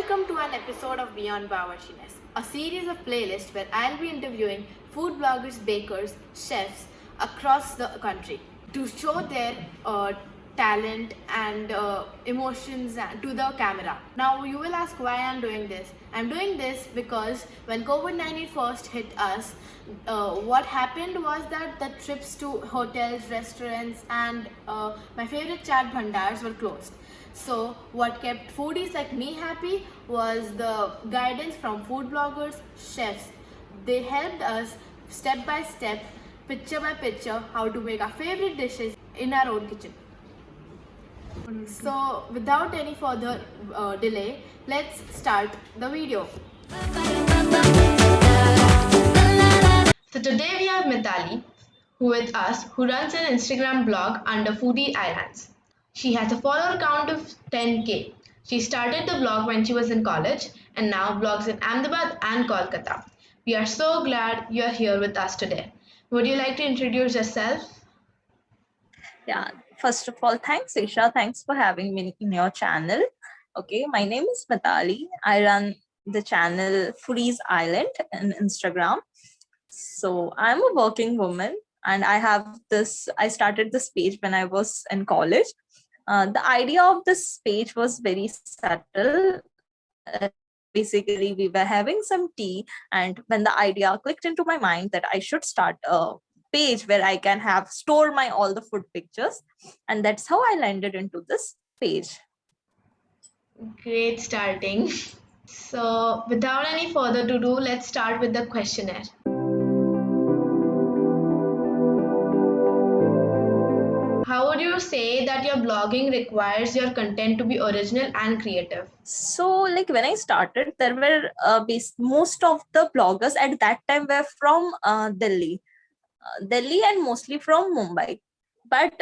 Welcome to an episode of Beyond BAWARCHINESS, a series of playlists where I'll be interviewing food bloggers, bakers, chefs across the country to show their talent and emotions to the camera. Now you will ask why I'm doing this. I'm doing this because when COVID-19 first hit us, what happened was that the trips to hotels, restaurants and my favorite chaat bhandars were closed. So what kept foodies like me happy was the guidance from food bloggers, chefs. They helped us step by step, picture by picture, how to make our favorite dishes in our own kitchen. So without any further delay, let's start the video. So today we have Mitali with us who runs an Instagram blog under Foodie Islands. She has a follower count of 10k. She started the blog when she was in college and now blogs in Ahmedabad and Kolkata. We are so glad you are here with us today. Would you like to introduce yourself? Yeah, first of all, thanks, Isha. Thanks for having me in your channel. Okay, my name is Mitali. I run the channel Foodies Island on Instagram. So I'm a working woman and I started this page when I was in college. The idea of this page was very subtle. Basically, we were having some tea, and when the idea clicked into my mind that I should start a page where I can have store my all the food pictures, and that's how I landed into this page. Great starting. So without any further ado, let's start with the questionnaire. How would you say that your blogging requires your content to be original and creative? So, like when I started, there were most of the bloggers at that time were from Delhi and mostly from Mumbai. But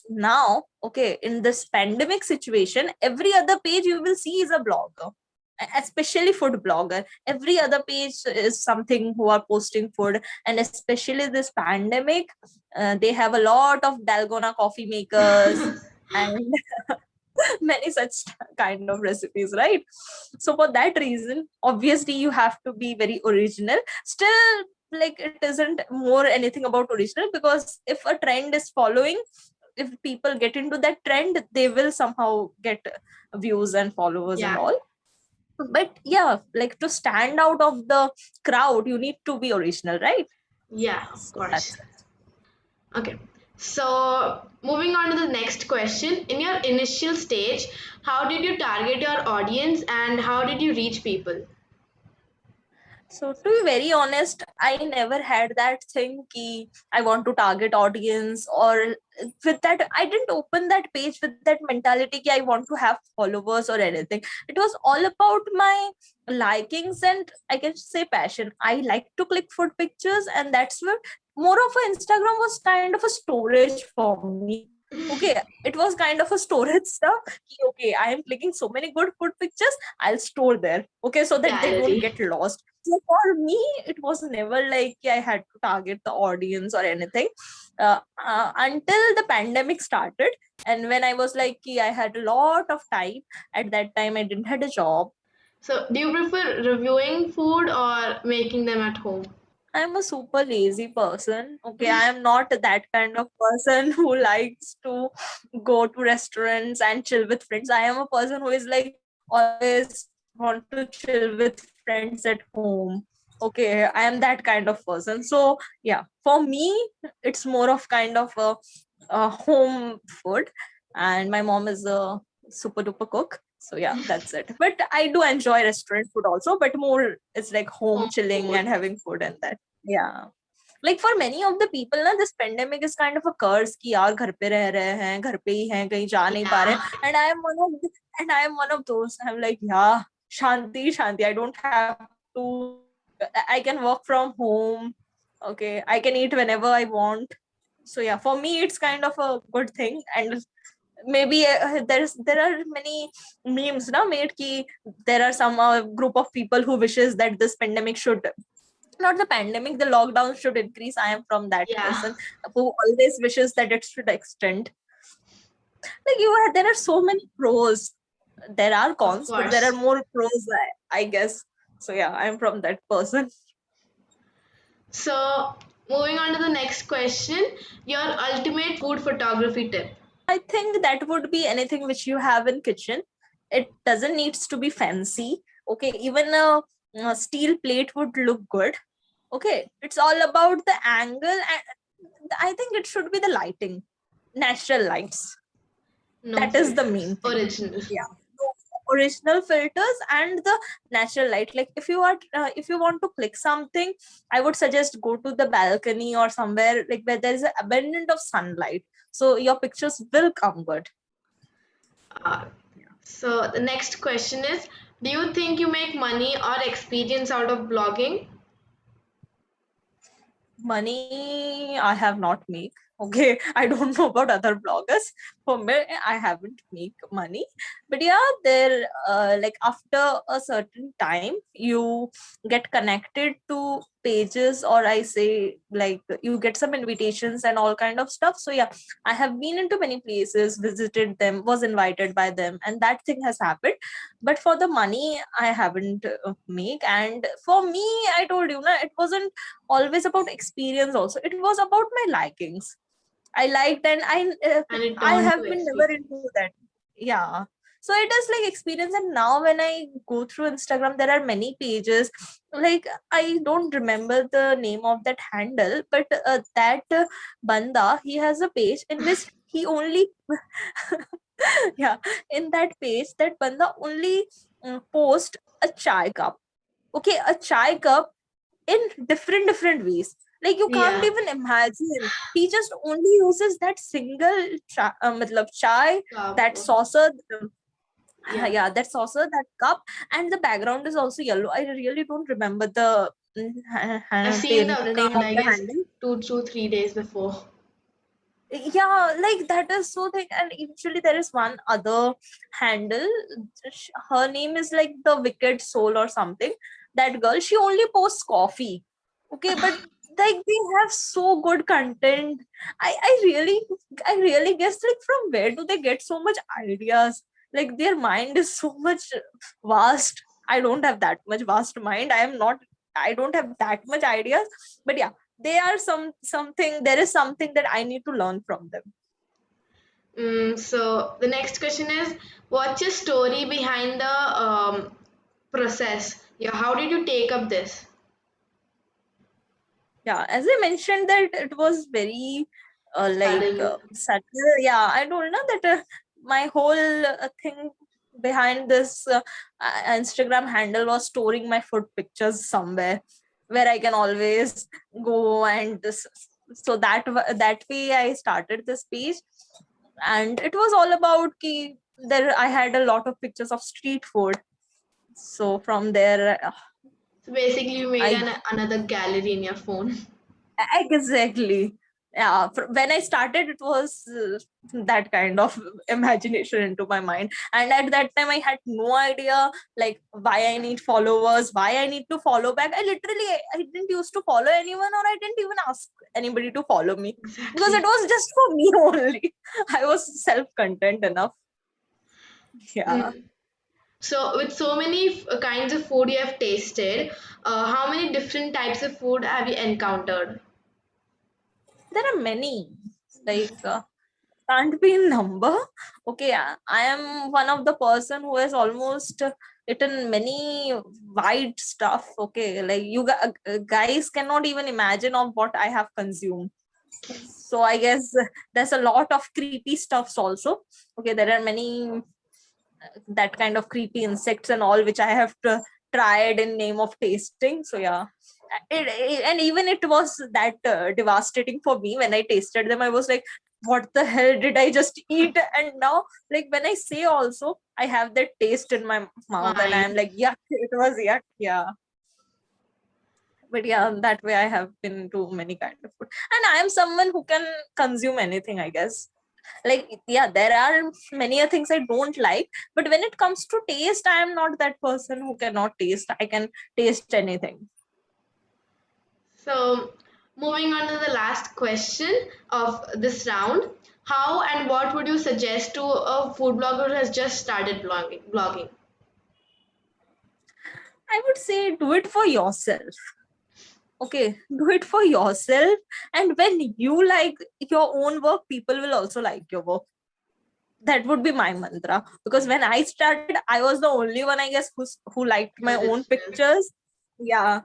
now, okay, in this pandemic situation, every other page you will see is a blogger, especially food blogger. Every other page is something who are posting food, and especially this pandemic, they have a lot of Dalgona coffee makers and many such kind of recipes, right? So for that reason, obviously you have to be very original. Still, like it isn't more anything about original, because if a trend is following, if people get into that trend, they will somehow get views and followers and all. But yeah, like to stand out of the crowd, you need to be original, right? Yeah, of So course. that's it. Okay. So moving on to the next question. In your initial stage, how did you target your audience and how did you reach people? So to be very honest, I never had that thing ki I want to target audience, or with that I didn't open that page with that mentality ki I want to have followers or anything. It was all about my likings and I can say passion. I like to click food pictures, and that's what more of a Instagram was kind of a storage for me. Okay, it was kind of a storage stuff. Okay, I am clicking so many good food pictures, I'll store there. Okay, so that they don't Gallery. get lost. So for me, it was never like I had to target the audience or anything until the pandemic started. And when I was like, I had a lot of time. At that time, I didn't had a job. So do you prefer reviewing food or making them at home? I'm a super lazy person. Okay, I am not that kind of person who likes to go to restaurants and chill with friends. I am a person who is like always want to chill with friends at home. Okay, I am that kind of person. So yeah, for me, it's more of kind of a home food, and my mom is a super duper cook. So yeah, that's it. But I do enjoy restaurant food also, but more it's like home Home chilling food. and having food and that. Yeah. Like for many of the people na, this pandemic is kind of a curse कि यार घर पे रह रहे हैं, घर पे ही हैं, कहीं जा नहीं पा रहे. Yeah. And I am one of those. I'm like, yeah, shanti shanti, I don't have to, I can work from home. Okay, I can eat whenever I want. So yeah, for me it's kind of a good thing. And maybe there are many memes now made ki there are some group of people who wishes that this pandemic should, not the pandemic, the lockdown should increase. I am from that Yeah. person who always wishes that it should extend. Like there are so many pros. There are cons, but there are course. more pros, I guess. So yeah, I'm from that person. So, moving on to the next question, your ultimate food photography tip. I think that would be anything which you have in kitchen. It doesn't needs to be fancy. Okay, even a steel plate would look good. Okay, it's all about the angle, and I think it should be the lighting, natural lights. No That is the main filters, thing. original. Yeah, no original filters and the natural light. Like if you want to click something, I would suggest go to the balcony or somewhere like where there is an abundance of sunlight, so your pictures will come good. Uh, so, the next question is, do you think you make money or experience out of blogging? Money I have not make. Okay, I don't know about other bloggers. For me, I haven't make money. But yeah, there like after a certain time you get connected to pages, or I say like you get some invitations and all kind of stuff. So yeah, I have been into many places, visited them, was invited by them, and that thing has happened. But for the money I haven't make. And for me, I told you na, it wasn't always about experience. Also, it was about my likings. I liked, and And it I turned to have been never experience. into that. Yeah, so it is like experience. And now when I go through Instagram, there are many pages. Like I don't remember the name of that handle, but that banda, he has a page in which he only yeah, in that page that banda only post a chai cup. Okay, a chai cup in different ways. Like you can't Yeah, even imagine. He just only uses that single matlab chai, cup. that saucer. Yeah, Yeah, that saucer, that cup, and the background is also yellow. I really don't remember the I've seen the name account, of I the guess, handle. 2 to 3 days before. Yeah, like that is so thing. And eventually there is one other handle. Her name is like the Wicked Soul or something. That girl, she only posts coffee. Okay, but like they have so good content. I really guess, like, from where do they get so much ideas? Like their mind is so much vast. I don't have that much vast mind. I don't have that much ideas. But yeah, they are something. There is something that I need to learn from them. So the next question is, what's your story behind the process? Yeah, how did you take up this? Yeah, as I mentioned that it was very Sudden. subtle. Yeah, I don't know that my whole thing behind this Instagram handle was storing my food pictures somewhere where I can always go. And this, so that way I started this page. And it was all about ki, there I had a lot of pictures of street food. So from there So basically, you made I another gallery in your phone. exactly. Yeah, when I started, it was that kind of imagination into my mind. And at that time, I had no idea like why I need followers, why I need to follow back. I didn't used to follow anyone, or I didn't even ask anybody to follow me, because it Exactly. was just for me only. I was self-content enough. Yeah. Mm. So, with so many kinds of food you have tasted, how many different types of food have you encountered? There are many. Like can't be in number. Okay, I am one of the person who has almost eaten many wide stuff. Okay, like guys cannot even imagine of what I have consumed. So I guess there's a lot of creepy stuffs also. Okay, there are many that kind of creepy insects and all which I have tried in name of tasting. So yeah, and even it was that devastating for me when I tasted them. I was like, what the hell did I just eat? And now, like when I say also, I have that taste in my mouth, and I'm Mine. like, yeah, it was yuck, yeah. But yeah, that way I have been to many kind of food, and I am someone who can consume anything, I guess. Like yeah, there are many things I don't like, but when it comes to taste, I am not that person who cannot taste. I can taste anything. So, moving on to the last question of this round. How and what would you suggest to a food blogger who has just started blogging? I would say do it for yourself. Okay, do it for yourself. And when you like your own work, people will also like your work. That would be my mantra. Because when I started, I was the only one, I guess, who liked my own pictures. Yeah.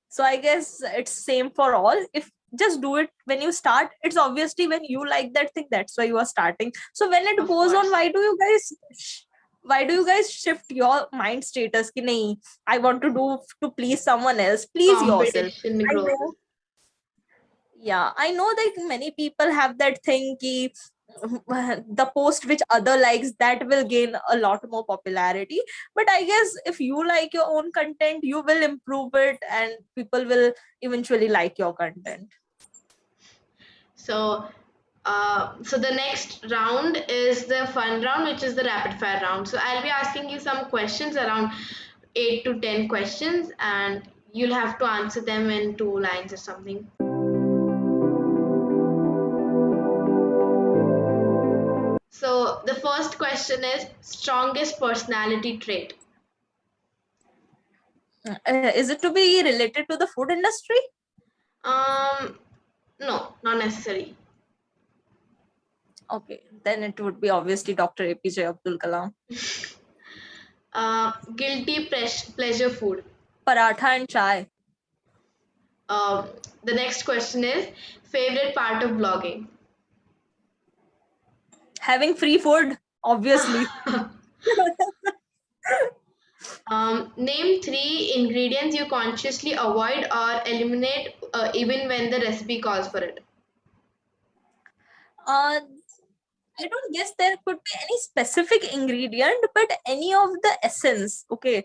So I guess it's same for all. If just do it when you start, it's obviously when you like that thing, that's why you are starting. So when it Of goes on, course. why do you guys shift your mind status ki nahi, I want to do to please someone else, please yourself. Competition I grows. know, yeah, I know that many people have that thing ki the post which other likes, that will gain a lot more popularity. But I guess if you like your own content, you will improve it and people will eventually like your content. So, so the next round is the fun round, which is the rapid fire round. So I'll be asking you some questions, around 8 to 10 questions, and you'll have to answer them in 2 lines or something. So the first question is strongest personality trait. Is it to be related to the food industry? Um, no, not necessary. Okay, then it would be obviously Dr. APJ Abdul Kalam. Guilty pleasure food. Paratha and chai. Um, the next question is favorite part of blogging. Having free food, obviously. Name 3 ingredients you consciously avoid or eliminate even when the recipe calls for it. uh, I don't guess there could be any specific ingredient, but any of the essence. Okay,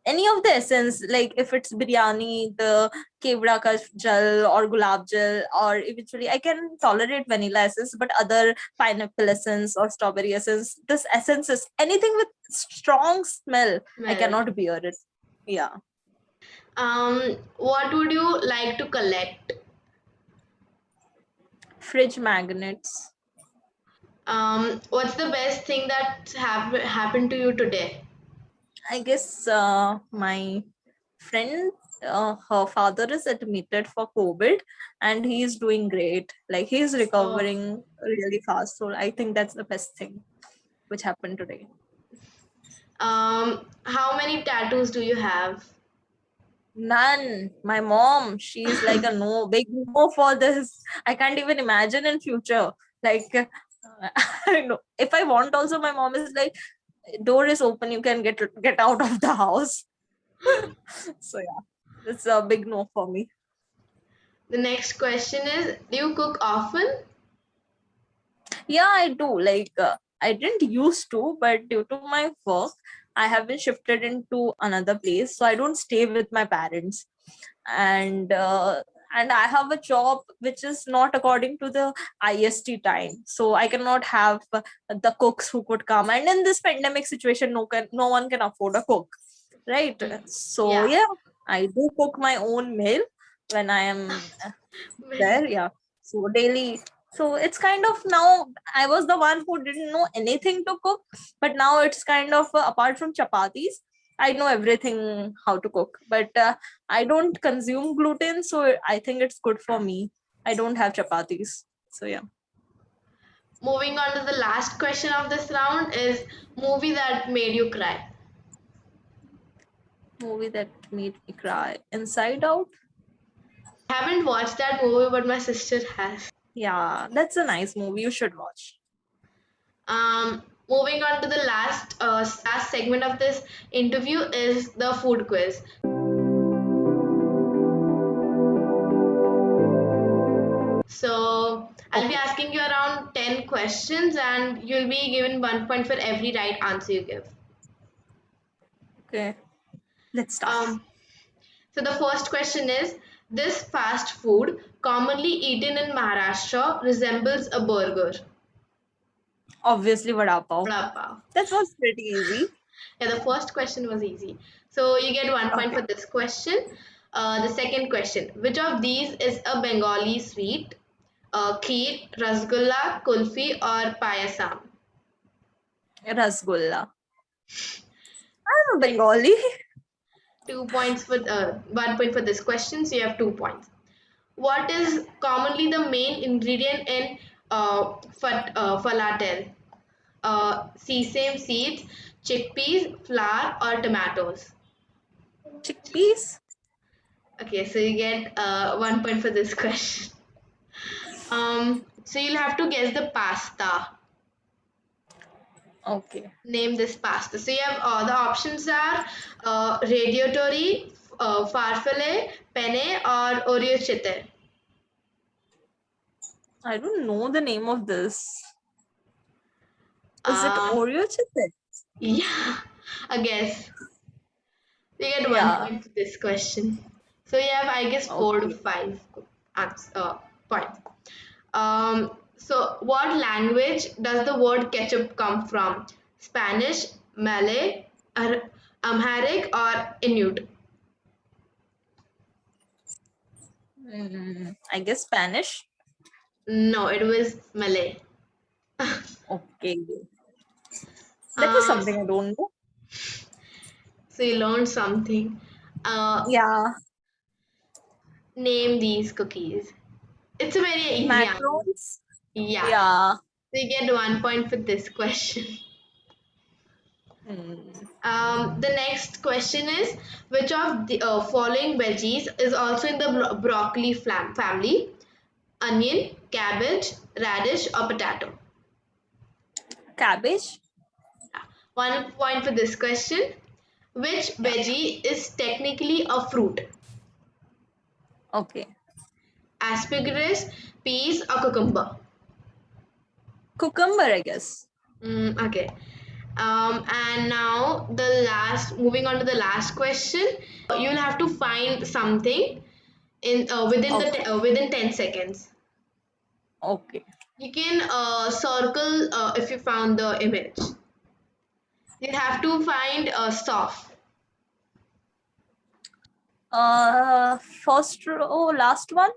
any of the essence, like if it's biryani, the kevda ka jal or gulab jal, or eventually I can tolerate vanilla essence, but other pineapple essence or strawberry essence, this essence is anything with strong smell, I Well, cannot bear it. Yeah. what would you like to collect? Fridge magnets. What's the best thing that happened to you today? I guess my friend, her father is admitted for COVID and he is doing great. Like he's Oh, recovering really fast. So I think that's the best thing which happened today. how many tattoos do you have? None. My mom, she's like a no, big no for this. I can't even imagine in future. Like, I know if I want also, my mom is like, door is open, you can get out of the house. So yeah, it's a big no for me. The next question is, do you cook often? Yeah, I do. Like, I didn't used to, but due to my work, I have been shifted into another place. So I don't stay with my parents. And I have a job which is not according to the IST time. So I cannot have the cooks who could come. And in this pandemic situation, no one can afford a cook. Right. So Yeah. yeah, I do cook my own meal when I am there. Yeah. So daily. So it's kind of now I was the one who didn't know anything to cook, but now it's kind of apart from chapatis, I know everything how to cook. But I don't consume gluten, so I think it's good for me. I don't have chapatis. So yeah. Moving on to the last question of this round is movie that made you cry. Movie that made me cry. Inside Out. I haven't watched that movie, but my sister has. Yeah, that's a nice movie. You should watch. Moving on to the last segment of this interview is the food quiz. So I'll be Okay. asking you around 10 questions, and you'll be given 1 point for every right answer you give. Okay. Let's start. Um, so the first question is, this fast food commonly eaten in Maharashtra resembles a burger. Obviously, vada pav. Vada pav. That was pretty easy. Yeah, the first question was easy. So you get 1 point Okay. for this question. The second question, which of these is a Bengali sweet? Kheer, rasgulla, kulfi, or payasam? Rasgulla. I'm a Bengali. 2 points for 1 point for this question, so you have 2 points. What is commonly the main ingredient in falafel? Sesame seeds, chickpeas, flour, or tomatoes? Chickpeas. Okay, so you get 1 point for this question. So you'll have to guess the pasta. Okay. Name this pasta. So you have the options are radiatori, farfalle, penne, or orecchiette. I don't know the name of this. Is it Uh, Oreo chicken? yeah, I guess. You get one Yeah. point for this question. So you have, I guess, 4 to Okay. 5 points. So what language does the word ketchup come from? Spanish, Malay, Amharic, or Inuit? I guess Spanish. No, it was Malay. Okay. That was Um, something I don't know. so you learned something. Uh, Yeah. Name these cookies. It's a very easy answer. Macarons. Yeah. Yeah. So you get 1 point for this question. Hmm. The next question is which of the following veggies is also in the broccoli family? Onion, cabbage, radish, or potato? Cabbage. 1 point for this question. Which Yeah. veggie is technically a fruit? Okay. Asparagus, peas, or cucumber? Cucumber, I guess. Okay. And now moving on to the last question. You'll have to find something in Okay. within 10 seconds. Okay. You can circle if you found the image. You have to find a soft. First row, last one.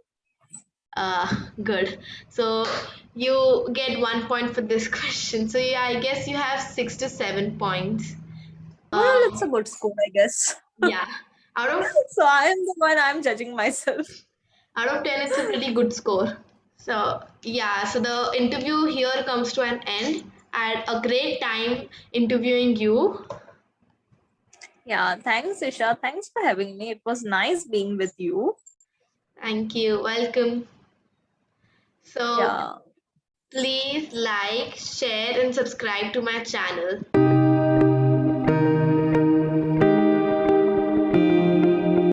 Good. So you get 1 point for this question. So yeah, I guess you have 6 to 7 points. Well, it's a good score, I guess. Yeah. Out of So I am the one I'm judging myself. out of 10, it's a pretty good score. So yeah, so the interview here comes to an end. I had a great time interviewing you. Yeah, thanks, Isha. Thanks for having me. It was nice being with you. Thank you. Welcome. So Yeah. please like, share, and subscribe to my channel.